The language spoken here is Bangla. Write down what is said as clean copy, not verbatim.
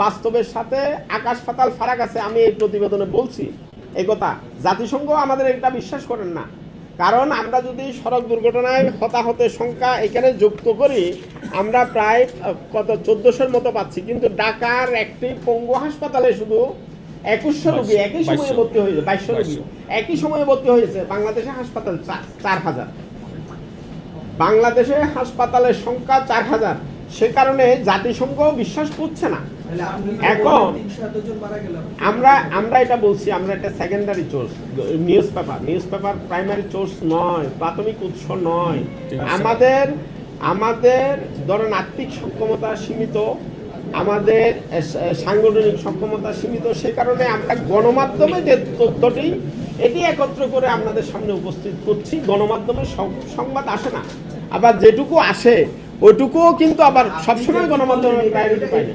বাস্তবের সাথে আকাশ পাতাল ফারাক আছে। আমি এই প্রতিবেদনে বলছি এই কথা। জাতিসংঘ আমাদের এটা বিশ্বাস করেন না, কারণ আমরা যদি সড়ক দুর্ঘটনায় হতাহতের সংখ্যা এখানে যুক্ত করি আমরা প্রায় কত 1400-র মতো পাচ্ছি, কিন্তু ঢাকার একটি পঙ্গু হাসপাতালে শুধু 2100 রোগী একই সময়ে ভর্তি হয়েছে, 2200 রোগী একই সময়ে ভর্তি হয়েছে। বাংলাদেশে হাসপাতাল 4000, বাংলাদেশে হাসপাতালের সংখ্যা 4000। সে কারণে জাতিসংঘ বিশ্বাস করছে না। এখন আমরা এটা বলছি, আমরা একটা secondary source, news paper primary source নয়, প্রাথমিক উৎস নয়। আমাদের ধরেন আর্থিক সক্ষমতা সীমিত, আমাদের সাংগঠনিক সক্ষমতা সীমিত। সে কারণে আমরা গণমাধ্যমে যে তথ্যটি এটি একত্র করে আপনাদের সামনে উপস্থিত করছি। গণমাধ্যমে সংবাদ আসে না, আবার যেটুকু আসে ওইটুকুও কিন্তু আবার সবসময় গণমাধ্যমের প্রায়োরিটি পায় না।